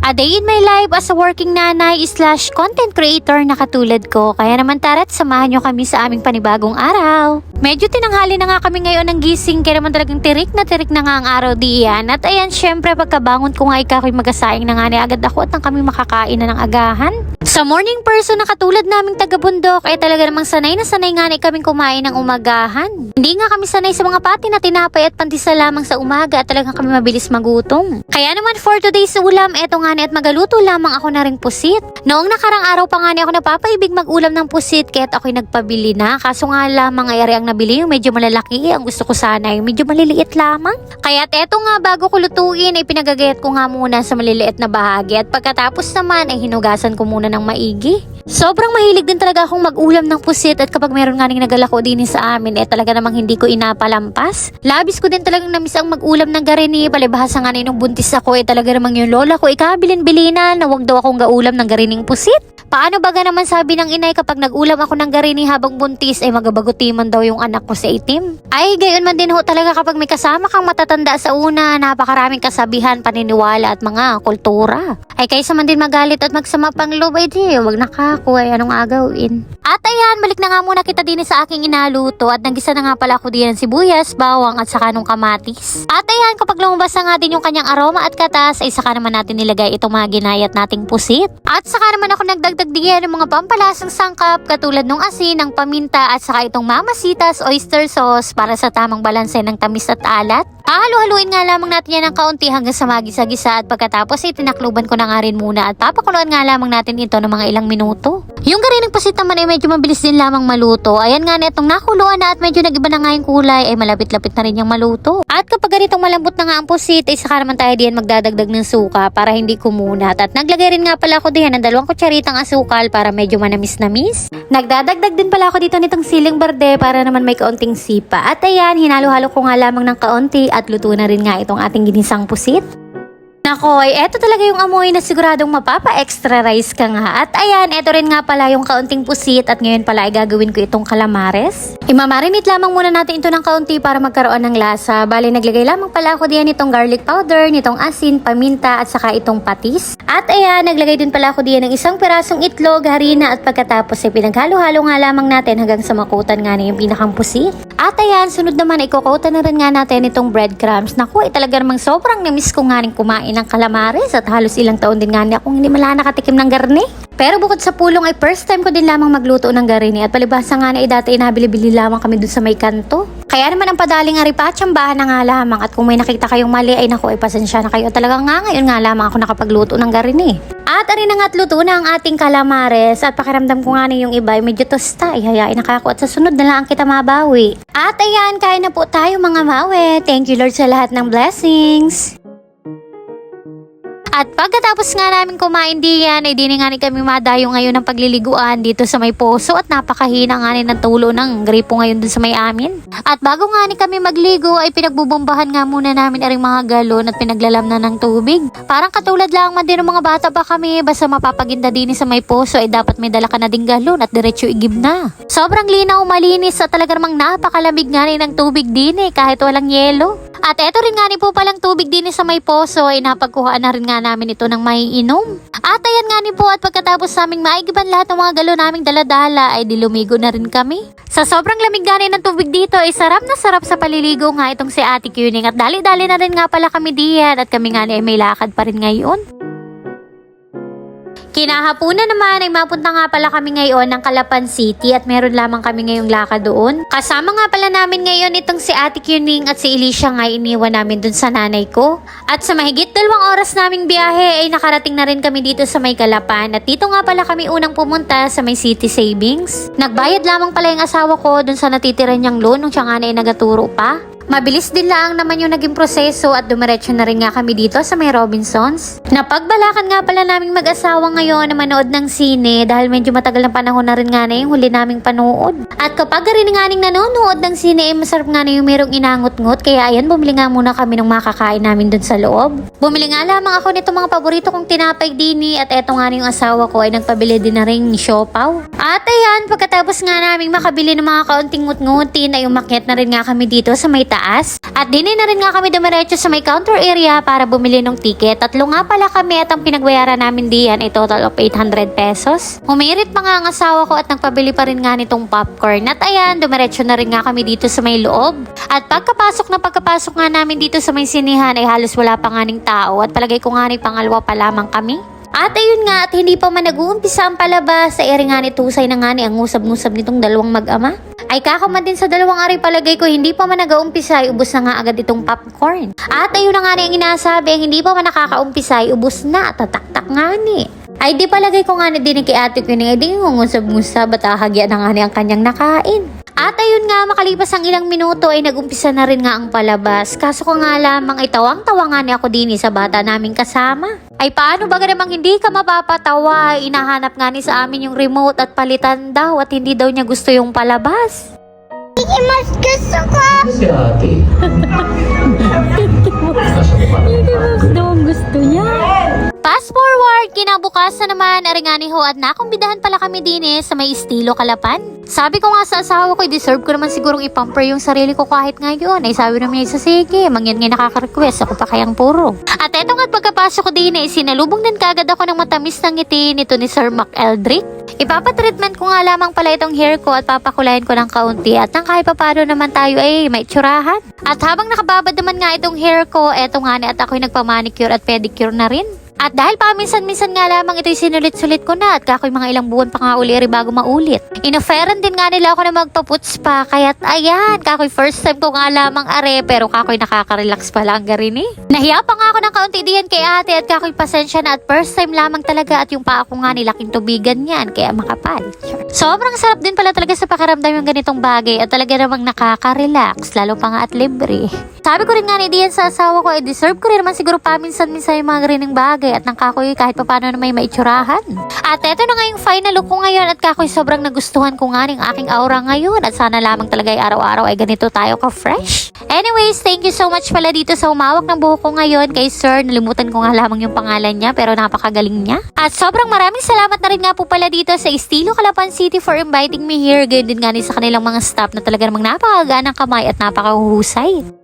A day in my life as a working nanay slash content creator na katulad ko. Kaya naman tara't samahan nyo kami sa aming panibagong araw. Medyo tinanghali na nga kami ngayon ng gising, kaya naman talagang tirik na nga ang araw diyan. At ayan, syempre pagkabangon ko nga ikaw magasaing na nga ni agad ako at nang kami makakain na ng agahan. Sa morning person na katulad naming taga-bundok ay talaga namang sanay na sanay nga ni kaming kumain ng umagahan. Hindi nga kami sanay sa mga pati na tinapay at pandesal lamang sa umaga at talagang kami mabilis magutom. Kaya naman for today's ulam, eto nga ni at magaluto lamang ako na ring pusit. Noong nakarang araw pa nga ni ako napapaibig mag-ulam ng pusit kaya't ako'y nagpabili na. Kaso nga lamang ay ari ang nabili yung medyo malalaki. Ang gusto ko sana yung medyo maliliit lamang. Kaya't eto nga bago ko lutuin ay pinagagayat ko nga muna sa maliliit na bahagi at pagkatapos naman ay hinugasan ko muna ng maigi. Sobrang mahilig din talaga akong mag-ulam ng pusit at kapag meron nga ning nagalako din sa amin talaga namang hindi ko inapalampas. Labis ko din talagang namiss ang mag-ulam ng garini. Palibhasa nga nung buntis ako talaga namang yung lola ko ikabilin-bilinan na wag daw akong gaulam ng garining pusit. Paano baga naman sabi ng inay kapag nag-ulam ako ng garini habang buntis ay magabagutiman daw yung anak ko sa itim? Ay gayon man din ho talaga kapag may kasama kang matatanda sa una, napakaraming kasabihan, paniniwala at mga kultura. Ay kaysa man din magalit at magsama pang loob ay di, wag nakaku ay anong agawin. At ayan, balik na nga muna kita din sa aking inaluto at nagisa na nga pala ako din ng sibuyas, bawang at saka nung kamatis. At ayan, kapag lumabas na nga din yung kanyang aroma at katas ay saka naman natin nilagay itong mga ginayat nating pusit. At saka naman ako nagdagdag diyan ng mga pampalasang sangkap katulad ng asin, ng paminta at saka itong mamasitas oyster sauce para sa tamang balanse ng tamis at alat. Halo-haluin nga lamang natin yan ng kaunti hanggang sa magisa-gisa at pagkatapos ay tinakluban ko na nga rin muna at papakuluan nga lamang natin ito ng mga ilang minuto. Yung garining pusit naman ay medyo mabilis din lamang maluto. Ayan nga na itong nakuluan na at medyo nag-iba na nga yung kulay ay malapit-lapit na rin yung maluto. At kapag ganitong malambot na nga ang pusit ay saka naman tayo diyan magdadagdag ng suka para hindi kumunat. At naglagay rin nga pala ako diyan ng 2 kutsaritang asukal para medyo manamis-namis. Nagdadagdag din pala ako dito nitong siling berde para naman may kaunting sipa. At ayan, hinalo-halo ko nga lamang ng kaunti at luto na rin nga itong ating ginisang pusit. Nakoy, eto talaga yung amoy na siguradong mapapa-extra rice ka nga. At ayan, eto rin nga pala yung kaunting pusit at ngayon pala ay gagawin ko itong calamares. Imamarinate lamang muna natin ito ng kaunti para magkaroon ng lasa. Bali, naglagay lamang pala ako diyan nitong garlic powder, nitong asin, paminta at saka itong patis. At ayan, naglagay din pala ako diyan ng 1 pirasong itlog, harina at pagkatapos ay pinaghalo-halo nga lamang natin hanggang sa makutan nga na yung pinakang pusit. At ayan, sunod naman ay kukutan na rin nga natin itong breadcrumbs. Naku, ay talaga namang sobrang namiss ko nga rin kumain ng calamares at halos ilang taon din nga niya akong hindi mala nakatikim ng garni. Pero bukod sa pulong ay first time ko din lamang magluto ng garini at palibhasa nga na dati nabili-bili lamang kami dun sa may kanto. Kaya naman ang padaling aripatsambahan na nga lamang at kung may nakita kayong mali ay naku ay pasensya na kayo. Talagang nga ngayon nga lamang ako nakapagluto ng garini. At arin na nga't luto na ang ating calamares at pakiramdam ko nga na yung iba ay medyo tosta. Ihayain na kako at sa sunod na lang kita mabawi. At ayan, kain na po tayo mga mawe. Thank you Lord sa lahat ng blessings. At pagkatapos nga namin kumain diyan, ay di nga ni kami madayo ngayon ng pagliliguan dito sa may poso at napakahina nga ni ng tulo ng gripo ngayon dun sa may amin. At bago nga ni kami magligo ay pinagbubombahan nga muna namin aring mga galon at pinaglalam na ng tubig. Parang katulad lang man din ng mga bata pa kami, basta mapapaginda din sa may poso ay dapat may dala ka na ding galon at diretso igib na. Sobrang linaw, malinis at talaga namang napakalamig nga ni ng tubig din kahit walang yelo. At eto rin nga ni po palang tubig din sa may poso ay napagkuhaan na rin nga namin ito ng maiinom. At ayan nga ni po at pagkatapos sa aming maigiban lahat ng mga galon naming daladala ay dilumigo na rin kami. Sa sobrang lamig nga ng tubig dito ay sarap na sarap sa paliligo nga itong si Ate Kuning at dali-dali na rin nga pala kami diyan at kami nga ay may lakad pa rin ngayon. Kinahapunan naman ay mapunta nga pala kami ngayon ng Calapan City at meron lamang kami ngayong lakad doon. Kasama nga pala namin ngayon itong si Ate Kuning at si Alicia nga iniwan namin dun sa nanay ko. At sa mahigit 2 oras naming biyahe ay nakarating na rin kami dito sa may Calapan at dito nga pala kami unang pumunta sa may City Savings. Nagbayad lamang pala yung asawa ko dun sa natitira niyang loan nung siya nga na ay nagaturo pa. Mabilis din lang naman yung naging proseso at dumiretso na rin nga kami dito sa may Robinsons. Napagbalakan nga pala naming mag-asawa ngayon na manood ng sine dahil medyo matagal na panahon na rin nga na yung huli naming panood. At kapag rin nga ning nanonood ng sine ay masarap nga na yung merong inangot-ngot kaya ayan bumili nga muna kami ng makakain namin dun sa loob. Bumili nga lamang ako nito mga paborito kong tinapay dini at eto nga yung asawa ko ay nagpabili din na rin ni siopaw. At ayan, pagkatapos nga naming makabili ng mga kaunting ngut-ngutin ay umakyat na rin nga kami dito sa may taas taas. At dinin na rin nga kami dumiretso sa may counter area para bumili ng ticket. 3 nga pala kami at ang pinagbayaran namin diyan ay total of 800 pesos. Humirit pa nga ang asawa ko at nagpabili pa rin nga nitong popcorn. At ayan, dumiretso na rin nga kami dito sa may loob. At pagkapasok nga namin dito sa may sinihan ay halos wala pa nga ning tao. At palagay ko nga ni pangalawa pa lamang kami. At ayun nga, at hindi pa man nag-uumpisa ang palabas, sa eri nga ni Tusay na nga ni ang ngusab-ngusab nitong dalawang mag-ama. Ay kakaman din sa dalawang ari palagay ko, hindi pa man nag-uumpisa ay ubos na nga agad itong popcorn. At ayun na nga ni ang inasabi, hindi pa man nakakaumpisa ay ubos na, tataktak nga ni. Ay di palagay ko nga ni din kay ate ko ay di ngungusab-ngusab at ahagya na nga ni ang kanyang nakain. At ayun nga, makalipas ang ilang minuto ay nag-umpisa na rin nga ang palabas. Kaso ko nga lamang ay tawang-tawa nga ni ako din sa bata naming kasama. Ay paano ba namang hindi ka mapapatawa? Inahanap nga ni sa amin yung remote at palitan daw at hindi daw niya gusto yung palabas. Hindi mas gusto ko. Si ate. Gusto niya. Fast forward, kinabukasan naman, aringani ho at nakumbidahan pala kami din sa may estilo Kalapan. Sabi ko nga sa asawa ko, deserve ko naman sigurong ipamper yung sarili ko kahit ngayon. Ay sabi naman niya, sige, mangyan nga nakaka-request, ako pa kayang puro. At eto nga't pagkapasok ko din sinalubong din kagad ako ng matamis na ngiti nito ni Sir Mac Eldrick. Ipapatreatment ko nga lamang pala itong hair ko at papakulayan ko ng kaunti at nang kahit papano naman tayo ay may tsurahan. At habang nakababad naman nga itong hair ko, eto nga at ako'y nagpamanicure at pedicure na rin. At dahil paminsan-minsan nga lamang ito'y sinulit-sulit ko na at kako'y mga ilang buwan pa nga uli bago maulit. Inoferan din nga nila ako na magpaputs pa, kaya't ayan, kako'y first time ko nga lamang are, pero kako'y nakaka-relax pala ang garin Nahiya pa nga ako ng kaunti diyan kay ate at kako'y pasensya na at first time lamang talaga at yung paa ko nga nilaking tubigan yan, kaya makapal. Sobrang sarap din pala talaga sa pakiramdam yung ganitong bagay at talaga namang nakaka-relax, lalo pa nga at libre. Sabi ko rin nga ni Dian sa asawa ko, deserve ko rin naman siguro paminsan-minsan yung mga garining bagay at nang kakoy kahit pa paano na may maitsurahan. At eto na nga yung final look ko ngayon at kakoy sobrang nagustuhan ko nga ng aking aura ngayon at sana lamang talaga ay araw-araw ay ganito tayo ka-fresh. Anyways, thank you so much pala dito sa humawak ng buhok ko ngayon kay Sir. Nalimutan ko nga lamang yung pangalan niya pero napakagaling niya. At sobrang maraming salamat na rin nga po pala dito sa Estilo Calapan City for inviting me here. Ganyan din nga ni sa kanilang mga staff na talaga namang napakagaan ng kamay at napakahuhusay.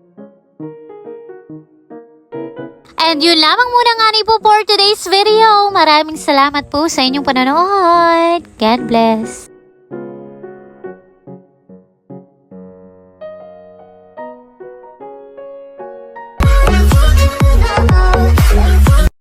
And yun lamang muna nga ni po for today's video. Maraming salamat po sa inyong panonood. God bless.